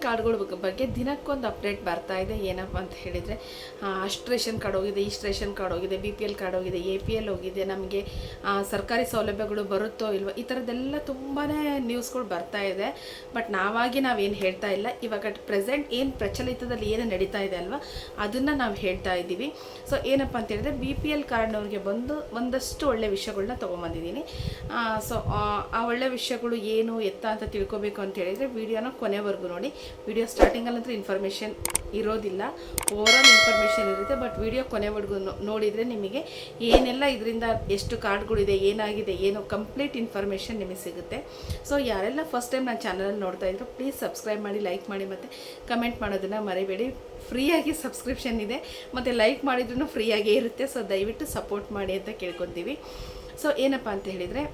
ಕಾರ್ಡ್ಗಳ ಬಗ್ಗೆ ದಿನಕ್ಕೊಂದು ಅಪ್ಡೇಟ್ ಬರ್ತಾ ಇದೆ. ಏನಪ್ಪ ಅಂತ ಹೇಳಿದರೆ, ಅಷ್ಟು ರೇಷನ್ ಕಾರ್ಡ್ ಹೋಗಿದೆ, ಇಷ್ಟು ರೇಷನ್ ಕಾರ್ಡ್ ಹೋಗಿದೆ, BPL ಕಾರ್ಡ್ ಹೋಗಿದೆ, APL ಹೋಗಿದೆ, ನಮಗೆ ಸರ್ಕಾರಿ ಸೌಲಭ್ಯಗಳು ಬರುತ್ತೋ ಇಲ್ವೋ, ಈ ಥರದ್ದೆಲ್ಲ ತುಂಬಾ ನ್ಯೂಸ್ಗಳು ಬರ್ತಾ ಇದೆ. ಬಟ್ ನಾವೇನು ಹೇಳ್ತಾ ಇಲ್ಲ. ಇವಾಗ ಪ್ರೆಸೆಂಟ್ ಏನು ಪ್ರಚಲಿತದಲ್ಲಿ ಏನು ನಡೀತಾ ಇದೆ ಅಲ್ವಾ, ಅದನ್ನು ನಾವು ಹೇಳ್ತಾ ಇದ್ದೀವಿ. ಸೊ ಏನಪ್ಪ ಅಂತ ಹೇಳಿದ್ರೆ, BPL ಕಾರ್ಡ್ನವ್ರಿಗೆ ಒಂದಷ್ಟು ಒಳ್ಳೆ ವಿಷಯಗಳನ್ನ ತೊಗೊಂಬಂದಿದ್ದೀನಿ. ಸೊ ಆ ಒಳ್ಳೆ ವಿಷಯಗಳು ಏನು ಎತ್ತ ಅಂತ ತಿಳ್ಕೊಬೇಕು ಅಂತ ಹೇಳಿದರೆ ವಿಡಿಯೋನ ಕೊನೆವರೆಗೂ ನೋಡಿ. ವಿಡಿಯೋ ಸ್ಟಾರ್ಟಿಂಗಲ್ಲಂತೂ ಇನ್ಫಾರ್ಮೇಷನ್ ಇರೋದಿಲ್ಲ, ಓವರಾಲ್ ಇನ್ಫಾರ್ಮೇಷನ್ ಇರುತ್ತೆ. ಬಟ್ ವಿಡಿಯೋ ಕೊನೆವರೆಗೂ ನೋಡಿದರೆ ನಿಮಗೆ ಏನೆಲ್ಲ ಇದರಿಂದ ಎಷ್ಟು ಕಾರ್ಡ್ಗಳಿದೆ, ಏನಾಗಿದೆ, ಏನು ಕಂಪ್ಲೀಟ್ ಇನ್ಫಾರ್ಮೇಷನ್ ನಿಮಗೆ ಸಿಗುತ್ತೆ. ಸೊ ಯಾರೆಲ್ಲ ಫಸ್ಟ್ ಟೈಮ್ ನನ್ನ ಚಾನಲಲ್ಲಿ ನೋಡ್ತಾ ಇದ್ರು, ಪ್ಲೀಸ್ ಸಬ್ಸ್ಕ್ರೈಬ್ ಮಾಡಿ, ಲೈಕ್ ಮಾಡಿ ಮತ್ತು ಕಮೆಂಟ್ ಮಾಡೋದನ್ನು ಮರಿಬೇಡಿ. ಫ್ರೀಯಾಗಿ ಸಬ್ಸ್ಕ್ರಿಪ್ಷನ್ ಇದೆ ಮತ್ತು ಲೈಕ್ ಮಾಡಿದ್ರೂ ಫ್ರೀಯಾಗೇ ಇರುತ್ತೆ. ಸೊ ದಯವಿಟ್ಟು ಸಪೋರ್ಟ್ ಮಾಡಿ ಅಂತ ಕೇಳ್ಕೊತೀವಿ. ಸೊ ಏನಪ್ಪ ಅಂತ ಹೇಳಿದರೆ,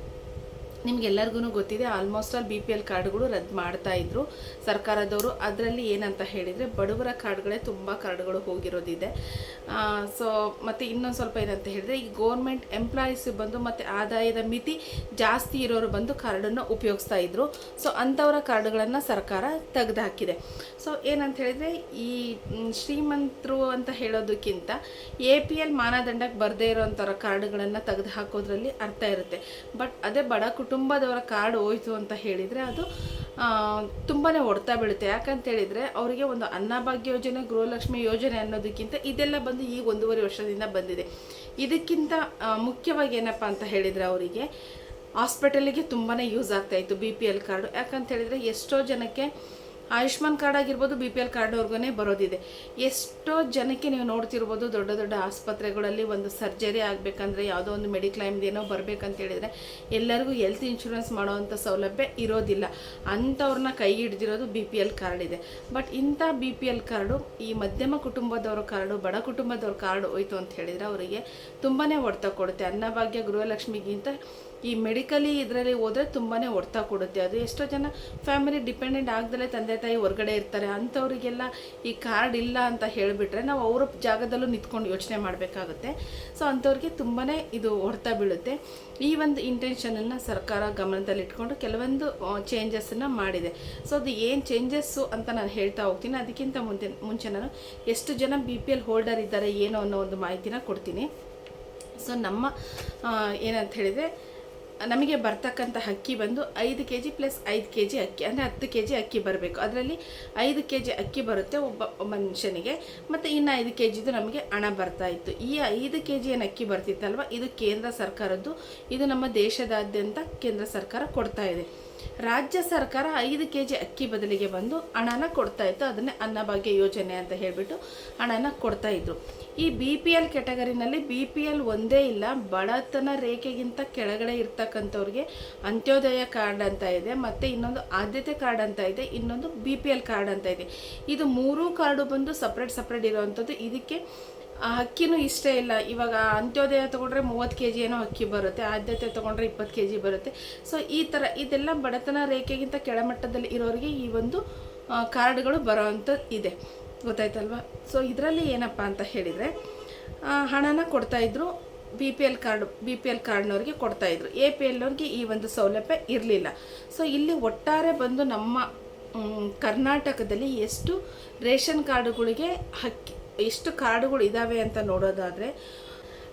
ನಿಮಗೆಲ್ಲರಿಗೂ ಗೊತ್ತಿದೆ, ಆಲ್ಮೋಸ್ಟ್ ಆಲ್ BPL ಕಾರ್ಡ್ಗಳು ರದ್ದು ಮಾಡ್ತಾಯಿದ್ರು ಸರ್ಕಾರದವರು. ಅದರಲ್ಲಿ ಏನಂತ ಹೇಳಿದರೆ, ಬಡವರ ಕಾರ್ಡ್ಗಳೇ ತುಂಬ ಕಾರ್ಡ್ಗಳು ಹೋಗಿರೋದಿದೆ. ಸೊ ಮತ್ತು ಇನ್ನೊಂದು ಸ್ವಲ್ಪ ಏನಂತ ಹೇಳಿದರೆ, ಈ ಗೋರ್ಮೆಂಟ್ ಎಂಪ್ಲಾಯೀಸ್ ಬಂದು ಮತ್ತು ಆದಾಯದ ಮಿತಿ ಜಾಸ್ತಿ ಇರೋರು ಬಂದು ಕಾರ್ಡನ್ನು ಉಪಯೋಗಿಸ್ತಾ ಇದ್ರು. ಸೊ ಅಂಥವರ ಕಾರ್ಡ್ಗಳನ್ನು ಸರ್ಕಾರ ತೆಗೆದುಹಾಕಿದೆ. ಸೊ ಏನಂತ ಹೇಳಿದರೆ, ಈ ಶ್ರೀಮಂತರು ಅಂತ ಹೇಳೋದಕ್ಕಿಂತ APL ಮಾನದಂಡಕ್ಕೆ ಬರದೇ ಇರೋಂಥವ್ರ ಕಾರ್ಡ್ಗಳನ್ನು ತೆಗೆದು ಹಾಕೋದ್ರಲ್ಲಿ ಅರ್ಥ ಇರುತ್ತೆ. ಬಟ್ ಅದೇ ಬಡ ಕುಟುಂಬದವರ ಕಾರ್ಡ್ ಹೋಯಿತು ಅಂತ ಹೇಳಿದರೆ ಅದು ತುಂಬಾ ಹೊಡ್ತಾ ಬೀಳುತ್ತೆ. ಯಾಕಂತೇಳಿದರೆ, ಅವರಿಗೆ ಒಂದು ಅನ್ನಭಾಗ್ಯ ಯೋಜನೆ, ಗೃಹಲಕ್ಷ್ಮಿ ಯೋಜನೆ ಅನ್ನೋದಕ್ಕಿಂತ ಇದೆಲ್ಲ ಬಂದು ಈಗ 1.5 ವರ್ಷದಿಂದ ಬಂದಿದೆ. ಇದಕ್ಕಿಂತ ಮುಖ್ಯವಾಗಿ ಏನಪ್ಪ ಅಂತ ಹೇಳಿದರೆ, ಅವರಿಗೆ ಹಾಸ್ಪಿಟಲಿಗೆ ತುಂಬಾ ಯೂಸ್ ಆಗ್ತಾಯಿತ್ತು BPL ಕಾರ್ಡು. ಯಾಕಂತೇಳಿದರೆ, ಎಷ್ಟೋ ಜನಕ್ಕೆ ಆಯುಷ್ಮಾನ್ ಕಾರ್ಡ್ ಆಗಿರ್ಬೋದು, BPL ಕಾರ್ಡ್ವರ್ಗೇ ಬರೋದಿದೆ. ಎಷ್ಟೋ ಜನಕ್ಕೆ ನೀವು ನೋಡ್ತಿರ್ಬೋದು, ದೊಡ್ಡ ದೊಡ್ಡ ಆಸ್ಪತ್ರೆಗಳಲ್ಲಿ ಒಂದು ಸರ್ಜರಿ ಆಗಬೇಕಂದ್ರೆ, ಯಾವುದೋ ಒಂದು ಮೆಡಿಕ್ಲೈಮ್ದು ಏನೋ ಬರಬೇಕಂತ ಹೇಳಿದರೆ ಎಲ್ಲರಿಗೂ ಹೆಲ್ತ್ ಇನ್ಶೂರೆನ್ಸ್ ಮಾಡೋವಂಥ ಸೌಲಭ್ಯ ಇರೋದಿಲ್ಲ. ಅಂಥವ್ರನ್ನ ಕೈ ಹಿಡ್ದಿರೋದು BPL ಕಾರ್ಡ್ ಇದೆ. ಬಟ್ ಇಂಥ BPL ಕಾರ್ಡು ಈ ಮಧ್ಯಮ ಕುಟುಂಬದವ್ರ ಕಾರ್ಡು, ಬಡ ಕುಟುಂಬದವ್ರ ಕಾರ್ಡು ಹೋಯ್ತು ಅಂತ ಹೇಳಿದರೆ ಅವರಿಗೆ ತುಂಬಾ ಹೊಡ್ತ ಕೊಡುತ್ತೆ. ಅನ್ನಭಾಗ್ಯ, ಗೃಹಲಕ್ಷ್ಮಿಗಿಂತ ಈ ಮೆಡಿಕಲಿ ಇದರಲ್ಲಿ ಹೋದರೆ ತುಂಬಾ ಹೊಡ್ತಾ ಕೊಡುತ್ತೆ. ಅದು ಎಷ್ಟೋ ಜನ ಫ್ಯಾಮಿಲಿ ಡಿಪೆಂಡೆಂಟ್ ಆಗದಲ್ಲೇ ತಂದೆ ತಾಯಿ ಹೊರಗಡೆ ಇರ್ತಾರೆ. ಅಂಥವರಿಗೆಲ್ಲ ಈ ಕಾರ್ಡ್ ಇಲ್ಲ ಅಂತ ಹೇಳಿಬಿಟ್ರೆ ನಾವು ಅವರ ಜಾಗದಲ್ಲೂ ನಿಂತ್ಕೊಂಡು ಯೋಚನೆ ಮಾಡಬೇಕಾಗುತ್ತೆ. ಸೊ ಅಂಥವ್ರಿಗೆ ತುಂಬಾ ಇದು ಹೊಡ್ತಾ ಬೀಳುತ್ತೆ. ಈ ಒಂದು ಇಂಟೆನ್ಷನನ್ನು ಸರ್ಕಾರ ಗಮನದಲ್ಲಿಟ್ಕೊಂಡು ಕೆಲವೊಂದು ಚೇಂಜಸ್ಸನ್ನು ಮಾಡಿದೆ. ಸೊ ಅದು ಏನು ಚೇಂಜಸ್ಸು ಅಂತ ನಾನು ಹೇಳ್ತಾ ಹೋಗ್ತೀನಿ. ಅದಕ್ಕಿಂತ ಮುಂಚೆ ನಾನು ಎಷ್ಟು ಜನ BPL ಹೋಲ್ಡರ್ ಇದ್ದಾರೆ ಏನು ಅನ್ನೋ ಒಂದು ಮಾಹಿತಿನ ಕೊಡ್ತೀನಿ. ಸೊ ನಮ್ಮ ಏನಂತ ಹೇಳಿದರೆ, ನಮಗೆ ಬರ್ತಕ್ಕಂಥ ಅಕ್ಕಿ ಬಂದು 5 kg ಪ್ಲಸ್ 5 kg ಅಕ್ಕಿ, ಅಂದರೆ 10 kg ಅಕ್ಕಿ ಬರಬೇಕು. ಅದರಲ್ಲಿ 5 kg ಅಕ್ಕಿ ಬರುತ್ತೆ ಒಬ್ಬ ಮನುಷ್ಯನಿಗೆ, ಮತ್ತು ಇನ್ನು 5 kgದು ನಮಗೆ ಹಣ ಬರ್ತಾ ಇತ್ತು. ಈ 5 kg ಏನು ಅಕ್ಕಿ ಬರ್ತಿತ್ತಲ್ವ, ಇದು ಕೇಂದ್ರ ಸರ್ಕಾರದ್ದು. ಇದು ನಮ್ಮ ದೇಶದಾದ್ಯಂತ ಕೇಂದ್ರ ಸರ್ಕಾರ ಕೊಡ್ತಾ ಇದೆ. ರಾಜ್ಯ ಸರ್ಕಾರ 5 kg ಅಕ್ಕಿ ಬದಲಿಗೆ ಬಂದು ಹಣನ ಕೊಡ್ತಾ ಇತ್ತು. ಅದನ್ನೇ ಅನ್ನಭಾಗ್ಯ ಯೋಜನೆ ಅಂತ ಹೇಳಿಬಿಟ್ಟು ಹಣನ ಕೊಡ್ತಾ ಇದ್ರು. ಈ BPL ಕ್ಯಾಟಗರಿನಲ್ಲಿ BPL ಒಂದೇ ಇಲ್ಲ, ಬಡತನ ರೇಖೆಗಿಂತ ಕೆಳಗಡೆ ಇರ್ತಕ್ಕಂಥವ್ರಿಗೆ ಅಂತ್ಯೋದಯ ಕಾರ್ಡ್ ಅಂತ ಇದೆ, ಮತ್ತು ಇನ್ನೊಂದು ಆದ್ಯತೆ ಕಾರ್ಡ್ ಅಂತ ಇದೆ, ಇನ್ನೊಂದು BPL ಕಾರ್ಡ್ ಅಂತ ಇದೆ. ಇದು 3 ಕಾರ್ಡು ಬಂದು ಸಪ್ರೇಟ್ ಇರೋವಂಥದ್ದು. ಇದಕ್ಕೆ ಅಕ್ಕಿನೂ ಇಷ್ಟೇ ಇಲ್ಲ. ಇವಾಗ ಅಂತ್ಯೋದಯ ತೊಗೊಂಡ್ರೆ 30 kg ಏನೋ ಅಕ್ಕಿ ಬರುತ್ತೆ, ಆದ್ಯತೆ ತೊಗೊಂಡ್ರೆ 20 kg ಬರುತ್ತೆ. ಸೊ ಈ ಥರ ಇದೆಲ್ಲ ಬಡತನ ರೇಖೆಗಿಂತ ಕೆಳಮಟ್ಟದಲ್ಲಿ ಇರೋರಿಗೆ ಈ ಒಂದು ಕಾರ್ಡ್ಗಳು ಬರೋವಂಥದ್ದು ಇದೆ, ಗೊತ್ತಾಯ್ತಲ್ವ. ಸೊ ಇದರಲ್ಲಿ ಏನಪ್ಪ ಅಂತ ಹೇಳಿದರೆ, ಹಣನ ಕೊಡ್ತಾಯಿದ್ರು. BPL ಕಾರ್ಡ್ನವ್ರಿಗೆ ಕೊಡ್ತಾಯಿದ್ರು. APLನವ್ರಿಗೆ ಈ ಒಂದು ಸೌಲಭ್ಯ ಇರಲಿಲ್ಲ. ಸೊ ಇಲ್ಲಿ ಒಟ್ಟಾರೆ ಬಂದು ನಮ್ಮ ಕರ್ನಾಟಕದಲ್ಲಿ ಎಷ್ಟು ರೇಷನ್ ಕಾರ್ಡುಗಳಿಗೆ ಎಷ್ಟು ಕಾರ್ಡುಗಳು ಇದ್ದಾವೆ ಅಂತ ನೋಡೋದಾದರೆ,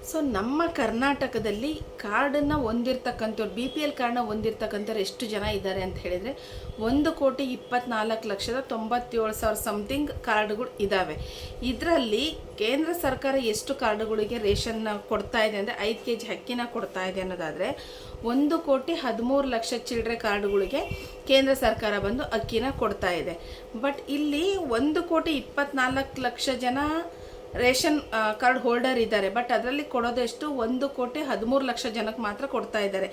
ಸೊ ನಮ್ಮ ಕರ್ನಾಟಕದಲ್ಲಿ ಕಾರ್ಡನ್ನು ಹೊಂದಿರ್ತಕ್ಕಂಥವ್ರು, BPL ಕಾರ್ಡನ್ನ ಹೊಂದಿರ್ತಕ್ಕಂಥವ್ರು ಎಷ್ಟು ಜನ ಇದ್ದಾರೆ ಅಂತ ಹೇಳಿದರೆ 1,24,97,097 ಸಮಥಿಂಗ್ ಕಾರ್ಡುಗಳು ಇದ್ದಾವೆ. ಇದರಲ್ಲಿ ಕೇಂದ್ರ ಸರ್ಕಾರ ಎಷ್ಟು ಕಾರ್ಡುಗಳಿಗೆ ರೇಷನ್ನ ಕೊಡ್ತಾ ಇದೆ ಅಂದರೆ, 5 kg ಅಕ್ಕಿನ ಕೊಡ್ತಾ ಇದೆ ಅನ್ನೋದಾದರೆ 1,13,00,000 ಚಿಲ್ಲರೆ ಕಾರ್ಡುಗಳಿಗೆ ಕೇಂದ್ರ ಸರ್ಕಾರ ಬಂದು ಅಕ್ಕಿನ ಕೊಡ್ತಾ ಇದೆ. ಬಟ್ ಇಲ್ಲಿ 1,24,00,000 ಜನ ರೇಷನ್ ಕಾರ್ಡ್ ಹೋಲ್ಡರ್ ಇದ್ದಾರೆ. ಬಟ್ ಅದರಲ್ಲಿ ಕೊಡೋದು ಎಷ್ಟು, 1,13,00,000 ಜನಕ್ಕೆ ಮಾತ್ರ ಕೊಡ್ತಾ ಇದ್ದಾರೆ.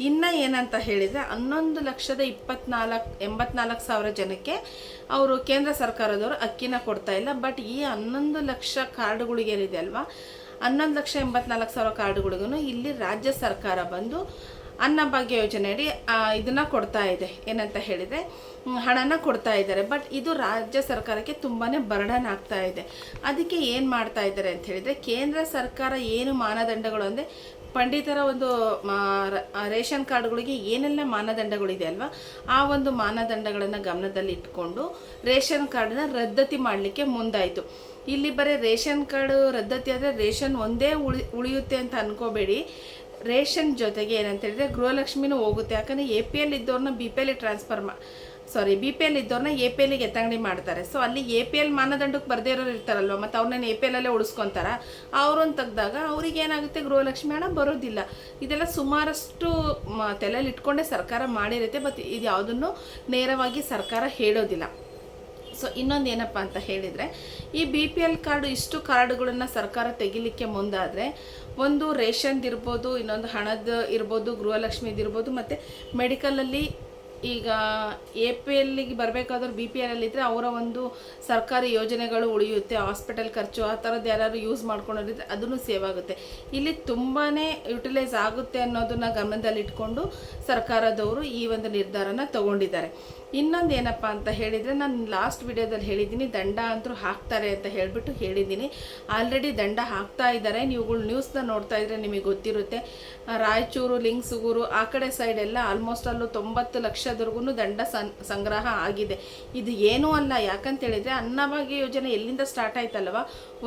ಇನ್ನು ಏನಂತ ಹೇಳಿದರೆ 11,24,84,000 ಜನಕ್ಕೆ ಅವರು ಕೇಂದ್ರ ಸರ್ಕಾರದವರು ಅಕ್ಕಿನ ಕೊಡ್ತಾ ಇಲ್ಲ. ಬಟ್ ಈ 11 ಲಕ್ಷ ಕಾರ್ಡುಗಳಿಗೇನಿದೆ ಅಲ್ವಾ, 11,84,000 ಕಾರ್ಡುಗಳಿಗೂ ಇಲ್ಲಿ ರಾಜ್ಯ ಸರ್ಕಾರ ಬಂದು ಅನ್ನಭಾಗ್ಯ ಯೋಜನೆಯಡಿ ಇದನ್ನು ಕೊಡ್ತಾ ಇದೆ. ಏನಂತ ಹೇಳಿದರೆ ಹಣನ ಕೊಡ್ತಾ ಇದ್ದಾರೆ. ಬಟ್ ಇದು ರಾಜ್ಯ ಸರ್ಕಾರಕ್ಕೆ ತುಂಬಾ ಬರ್ಡನ್ ಆಗ್ತಾ ಇದೆ. ಅದಕ್ಕೆ ಏನು ಮಾಡ್ತಾ ಇದ್ದಾರೆ ಅಂತ ಹೇಳಿದರೆ, ಕೇಂದ್ರ ಸರ್ಕಾರ ಏನು ಮಾನದಂಡಗಳು ಅಂದರೆ ಪಂಡಿತರ ಒಂದು ರೇಷನ್ ಕಾರ್ಡ್ಗಳಿಗೆ ಏನೆಲ್ಲ ಮಾನದಂಡಗಳಿದೆ ಅಲ್ವಾ, ಆ ಒಂದು ಮಾನದಂಡಗಳನ್ನು ಗಮನದಲ್ಲಿ ಇಟ್ಕೊಂಡು ರೇಷನ್ ಕಾರ್ಡನ್ನ ರದ್ದತಿ ಮಾಡಲಿಕ್ಕೆ ಮುಂದಾಯಿತು. ಇಲ್ಲಿ ಬರೀ ರೇಷನ್ ಕಾರ್ಡ್ ರದ್ದತಿ ಆದರೆ ರೇಷನ್ ಒಂದೇ ಉಳಿಯುತ್ತೆ ಅಂತ ಅನ್ಕೋಬೇಡಿ. ರೇಷನ್ ಜೊತೆಗೆ ಏನಂತ ಹೇಳಿದ್ರೆ ಗೃಹಲಕ್ಷ್ಮಿನೂ ಹೋಗುತ್ತೆ. ಯಾಕಂದರೆ APL ಇದ್ದವ್ರನ್ನ BPL BPL ಇದ್ದವ್ರನ್ನ APLಗೆ ಎತ್ತಂಗಡಿ ಮಾಡ್ತಾರೆ. ಸೊ ಅಲ್ಲಿ APL ಮಾನದಂಡಕ್ಕೆ ಬರದೇ ಇರೋರು ಇರ್ತಾರಲ್ವ, ಮತ್ತು ಅವ್ರನ್ನ APLಲ್ಲೇ ಉಳಿಸ್ಕೊತಾರ. ಅವ್ರನ್ನ ತೆಗ್ದಾಗ ಅವ್ರಿಗೆ ಏನಾಗುತ್ತೆ, ಗೃಹಲಕ್ಷ್ಮಿ ಹಣ ಬರೋದಿಲ್ಲ. ಇದೆಲ್ಲ ಸುಮಾರಷ್ಟು ತಲೆಯಲ್ಲಿ ಇಟ್ಕೊಂಡೇ ಸರ್ಕಾರ ಮಾಡಿರುತ್ತೆ. ಬಟ್ ಇದು ಯಾವುದನ್ನು ನೇರವಾಗಿ ಸರ್ಕಾರ ಹೇಳೋದಿಲ್ಲ. ಸೊ ಇನ್ನೊಂದು ಏನಪ್ಪ ಅಂತ ಹೇಳಿದರೆ, ಈ BPL ಕಾರ್ಡು ಇಷ್ಟು ಕಾರ್ಡುಗಳನ್ನು ಸರ್ಕಾರ ತೆಗಿಲಿಕ್ಕೆ ಮುಂದಾದರೆ, ಒಂದು ರೇಷನ್ದಿರ್ಬೋದು, ಇನ್ನೊಂದು ಹಣದ ಇರ್ಬೋದು, ಗೃಹಲಕ್ಷ್ಮಿದಿರ್ಬೋದು, ಮತ್ತು ಮೆಡಿಕಲಲ್ಲಿ ಈಗ APLಗೆ ಬರಬೇಕಾದ್ರೂ BPLಲ್ಲಿದ್ದರೆ ಅವರ ಒಂದು ಸರ್ಕಾರಿ ಯೋಜನೆಗಳು ಉಳಿಯುತ್ತೆ. ಹಾಸ್ಪಿಟಲ್ ಖರ್ಚು ಆ ಥರದ್ದು ಯಾರು ಯೂಸ್ ಮಾಡ್ಕೊಂಡಿದ್ರೆ ಅದನ್ನು ಸೇವ್ ಆಗುತ್ತೆ. ಇಲ್ಲಿ ತುಂಬಾ ಯುಟಿಲೈಸ್ ಆಗುತ್ತೆ ಅನ್ನೋದನ್ನ ಗಮನದಲ್ಲಿಟ್ಕೊಂಡು ಸರ್ಕಾರದವರು ಈ ಒಂದು ನಿರ್ಧಾರನ ತಗೊಂಡಿದ್ದಾರೆ. ಇನ್ನೊಂದು ಏನಪ್ಪ ಅಂತ ಹೇಳಿದರೆ, ನಾನು ಲಾಸ್ಟ್ ವಿಡಿಯೋದಲ್ಲಿ ಹೇಳಿದ್ದೀನಿ, ದಂಡ ಅಂತೂ ಹಾಕ್ತಾರೆ ಅಂತ ಹೇಳಿದ್ದೀನಿ. ಆಲ್ರೆಡಿ ದಂಡ ಹಾಕ್ತಾ ಇದ್ದಾರೆ. ನೀವುಗಳು ನ್ಯೂಸ್ನ ನೋಡ್ತಾ ಇದ್ರೆ ನಿಮಗೆ ಗೊತ್ತಿರುತ್ತೆ. ರಾಯಚೂರು, ಲಿಂಗ್ಸುಗೂರು ಆ ಕಡೆ ಸೈಡ್ ಎಲ್ಲ ಆಲ್ಮೋಸ್ಟ್ ಅಲ್ಲೂ 90 ಲಕ್ಷದವರೆಗೂ ದಂಡ ಸಂಗ್ರಹ ಆಗಿದೆ. ಇದು ಏನೂ ಅಲ್ಲ. ಯಾಕಂತೇಳಿದರೆ ಅನ್ನಭಾಗ್ಯ ಯೋಜನೆ ಎಲ್ಲಿಂದ ಸ್ಟಾರ್ಟ್ ಆಯ್ತಲ್ವ,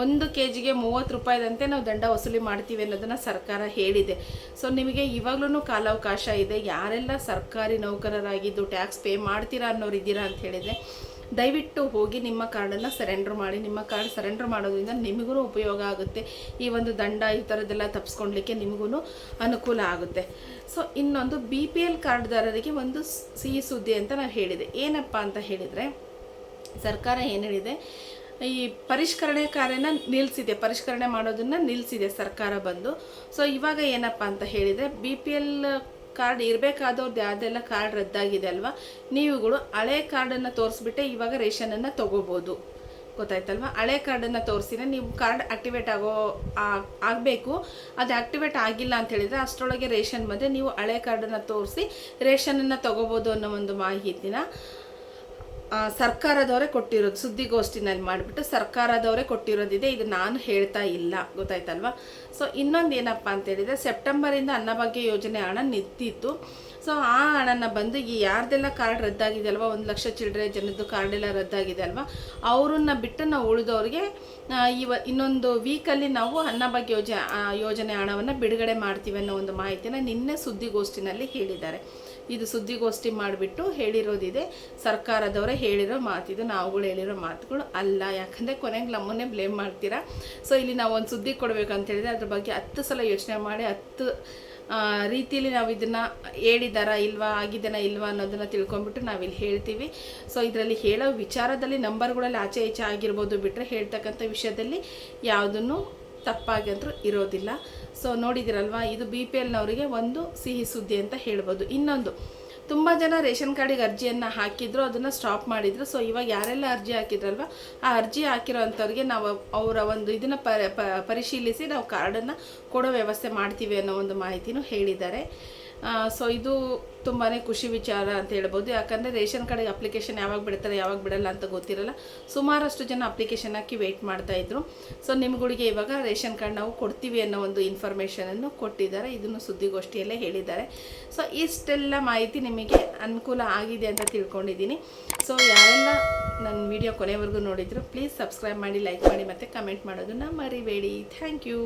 1 kgಗೆ 30 ರೂಪಾಯಿದಂತೆ ನಾವು ದಂಡ ವಸೂಲಿ ಮಾಡ್ತೀವಿ ಅನ್ನೋದನ್ನು ಸರ್ಕಾರ ಹೇಳಿದೆ. ಸೊ ನಿಮಗೆ ಇವಾಗಲೂ ಕಾಲಾವಕಾಶ ಇದೆ. ಯಾರೆಲ್ಲ ಸರ್ಕಾರಿ ನೌಕರರಾಗಿದ್ದು ಟ್ಯಾಕ್ಸ್ ಪೇ ಮಾಡ್ತೀರಾ ಅನ್ನೋರು ಇದ್ದೀರಾ ಅಂತ ಹೇಳಿದರೆ, ದಯವಿಟ್ಟು ಹೋಗಿ ನಿಮ್ಮ ಕಾರ್ಡನ್ನು ಸರೆಂಡ್ರ್ ಮಾಡಿ. ನಿಮ್ಮ ಕಾರ್ಡ್ ಸರೆಂಡ್ರ್ ಮಾಡೋದ್ರಿಂದ ನಿಮಗೂ ಉಪಯೋಗ ಆಗುತ್ತೆ. ಈ ಒಂದು ದಂಡ ಈ ಥರದ್ದೆಲ್ಲ ತಪ್ಪಿಸ್ಕೊಳ್ಲಿಕ್ಕೆ ನಿಮಗೂ ಅನುಕೂಲ ಆಗುತ್ತೆ. ಸೊ ಇನ್ನೊಂದು BPL ಕಾರ್ಡ್ದಾರರಿಗೆ ಒಂದು ಸಿಹಿ ಸುದ್ದಿ ಅಂತ ನಾನು ಹೇಳಿದೆ. ಏನಪ್ಪ ಅಂತ ಹೇಳಿದರೆ, ಸರ್ಕಾರ ಏನು ಹೇಳಿದೆ, ಈ ಪರಿಷ್ಕರಣೆ ಕಾರ್ಯನ ಪರಿಷ್ಕರಣೆ ಮಾಡೋದನ್ನು ನಿಲ್ಲಿಸಿದೆ ಸರ್ಕಾರ ಬಂದು. ಸೊ ಇವಾಗ ಏನಪ್ಪ ಅಂತ ಹೇಳಿದರೆ, BPL ಕಾರ್ಡ್ ಇರಬೇಕಾದವ್ರದ್ದು ಯಾವುದೆಲ್ಲ ಕಾರ್ಡ್ ರದ್ದಾಗಿದೆ ಅಲ್ವಾ, ನೀವುಗಳು ಹಳೆ ಕಾರ್ಡನ್ನು ತೋರಿಸ್ಬಿಟ್ಟೆ ಇವಾಗ ರೇಷನನ್ನು ತೊಗೋಬೋದು. ಗೊತ್ತಾಯ್ತಲ್ವ? ಹಳೆ ಕಾರ್ಡನ್ನು ತೋರಿಸಿದ್ರೆ ನೀವು ಕಾರ್ಡ್ ಆಕ್ಟಿವೇಟ್ ಆಗಬೇಕು. ಅದು ಆಕ್ಟಿವೇಟ್ ಆಗಿಲ್ಲ ಅಂತ ಹೇಳಿದರೆ ಅಷ್ಟರೊಳಗೆ ರೇಷನ್ ಬಂದರೆ ನೀವು ಹಳೆ ಕಾರ್ಡನ್ನು ತೋರಿಸಿ ರೇಷನನ್ನು ತೊಗೋಬೋದು ಅನ್ನೋ ಒಂದು ಮಾಹಿತಿನ ಸರ್ಕಾರದವರೇ ಕೊಟ್ಟಿರೋದು. ಸುದ್ದಿಗೋಷ್ಠಿನಲ್ಲಿ ಮಾಡಿಬಿಟ್ಟು ಸರ್ಕಾರದವರೇ ಕೊಟ್ಟಿರೋದಿದೆ. ಇದು ನಾನು ಹೇಳ್ತಾ ಇಲ್ಲ. ಗೊತ್ತಾಯ್ತಲ್ವ? ಸೊ ಇನ್ನೊಂದು ಏನಪ್ಪ ಅಂತ ಹೇಳಿದರೆ, ಸೆಪ್ಟೆಂಬರಿಂದ ಅನ್ನಭಾಗ್ಯ ಯೋಜನೆ ಹಣ ನಿಂತಿತ್ತು. ಸೊ ಆ ಹಣನ ಬಂದು ಈ ಯಾರ್ದೆಲ್ಲ ಕಾರ್ಡ್ ರದ್ದಾಗಿದೆ ಅಲ್ವಾ, 1 ಲಕ್ಷ ಚಿಲ್ಲರೆ ಜನದ್ದು ಕಾರ್ಡ್ ಎಲ್ಲ ರದ್ದಾಗಿದೆ ಅಲ್ವಾ, ಅವರನ್ನ ಬಿಟ್ಟು ನಾವು ಉಳಿದವ್ರಿಗೆ ಇನ್ನೊಂದು ವೀಕಲ್ಲಿ ನಾವು ಅನ್ನಭಾಗ್ಯ ಯೋಜನೆ ಹಣವನ್ನು ಬಿಡುಗಡೆ ಮಾಡ್ತೀವಿ ಅನ್ನೋ ಒಂದು ಮಾಹಿತಿನ ನಿನ್ನೆ ಸುದ್ದಿಗೋಷ್ಠಿನಲ್ಲಿ ಹೇಳಿದ್ದಾರೆ. ಇದು ಸುದ್ದಿಗೋಷ್ಠಿ ಮಾಡಿಬಿಟ್ಟು ಹೇಳಿರೋದಿದೆ. ಸರ್ಕಾರದವರೇ ಹೇಳಿರೋ ಮಾತಿದು, ನಾವುಗಳು ಹೇಳಿರೋ ಮಾತುಗಳು ಅಲ್ಲ. ಯಾಕಂದರೆ ಕೊನೆಗೆ ನಮ್ಮನ್ನೇ ಬ್ಲೇಮ್ ಮಾಡ್ತೀರಾ. ಸೊ ಇಲ್ಲಿ ನಾವು ಒಂದು ಸುದ್ದಿ ಕೊಡಬೇಕಂತ ಹೇಳಿದರೆ ಅದ್ರ ಬಗ್ಗೆ 10 ಸಲ ಯೋಚನೆ ಮಾಡಿ 10 ರೀತಿಯಲ್ಲಿ ನಾವು ಇದನ್ನು ಹೇಳಿದಾರಾ ಇಲ್ವಾ, ಆಗಿದ್ದೇನಾ ಇಲ್ವಾ ಅನ್ನೋದನ್ನು ತಿಳ್ಕೊಂಬಿಟ್ಟು ನಾವಿಲ್ಲಿ ಹೇಳ್ತೀವಿ. ಸೊ ಇದರಲ್ಲಿ ಹೇಳೋ ವಿಚಾರದಲ್ಲಿ ನಂಬರ್ಗಳಲ್ಲಿ ಆಚೆ ಈಚೆ ಆಗಿರ್ಬೋದು, ಬಿಟ್ಟರೆ ಹೇಳ್ತಕ್ಕಂಥ ವಿಷಯದಲ್ಲಿ ಯಾವುದನ್ನು ತಪ್ಪಾಗಂತೂ ಇರೋದಿಲ್ಲ. ಸೊ ನೋಡಿದಿರಲ್ವಾ, ಇದು BPLನವರಿಗೆ ಒಂದು ಸಿಹಿ ಸುದ್ದಿ ಅಂತ ಹೇಳ್ಬೋದು. ಇನ್ನೊಂದು, ತುಂಬ ಜನ ರೇಷನ್ ಕಾರ್ಡಿಗೆ ಅರ್ಜಿಯನ್ನು ಹಾಕಿದ್ರು, ಅದನ್ನು ಸ್ಟಾಪ್ ಮಾಡಿದರು. ಸೊ ಇವಾಗ ಯಾರೆಲ್ಲ ಅರ್ಜಿ ಹಾಕಿದ್ರಲ್ವ, ಆ ಅರ್ಜಿ ಹಾಕಿರೋ ಅಂಥವ್ರಿಗೆ ನಾವು ಅವರ ಒಂದು ಇದನ್ನು ಪರಿಶೀಲಿಸಿ ನಾವು ಕಾರ್ಡನ್ನು ಕೊಡೋ ವ್ಯವಸ್ಥೆ ಮಾಡ್ತೀವಿ ಅನ್ನೋ ಒಂದು ಮಾಹಿತಿನೂ ಹೇಳಿದ್ದಾರೆ. ಸೊ ಇದು ತುಂಬಾ ಖುಷಿ ವಿಚಾರ ಅಂತ ಹೇಳ್ಬೋದು. ಯಾಕಂದರೆ ರೇಷನ್ ಕಾರ್ಡಿಗೆ ಅಪ್ಲಿಕೇಶನ್ ಯಾವಾಗ ಬಿಡ್ತಾರೆ ಯಾವಾಗ ಬಿಡಲ್ಲ ಅಂತ ಗೊತ್ತಿರಲ್ಲ. ಸುಮಾರಷ್ಟು ಜನ ಅಪ್ಲಿಕೇಶನ್ ಹಾಕಿ ವೆಯ್ಟ್ ಮಾಡ್ತಾಯಿದ್ರು. ಸೊ ನಿಮ್ಗಳಿಗೆ ಇವಾಗ ರೇಷನ್ ಕಾರ್ಡ್ ನಾವು ಕೊಡ್ತೀವಿ ಅನ್ನೋ ಒಂದು ಇನ್ಫಾರ್ಮೇಷನನ್ನು ಕೊಟ್ಟಿದ್ದಾರೆ. ಇದನ್ನು ಸುದ್ದಿಗೋಷ್ಠಿಯಲ್ಲೇ ಹೇಳಿದ್ದಾರೆ. ಸೊ ಇಷ್ಟೆಲ್ಲ ಮಾಹಿತಿ ನಿಮಗೆ ಅನುಕೂಲ ಆಗಿದೆ ಅಂತ ತಿಳ್ಕೊಂಡಿದ್ದೀನಿ. ಸೊ ಯಾರೆಲ್ಲ ನನ್ನ ವಿಡಿಯೋ ಕೊನೆವರೆಗೂ ನೋಡಿದ್ರು ಪ್ಲೀಸ್ ಸಬ್ಸ್ಕ್ರೈಬ್ ಮಾಡಿ, ಲೈಕ್ ಮಾಡಿ ಮತ್ತು ಕಮೆಂಟ್ ಮಾಡೋದನ್ನು ಮರಿಬೇಡಿ. Thank you.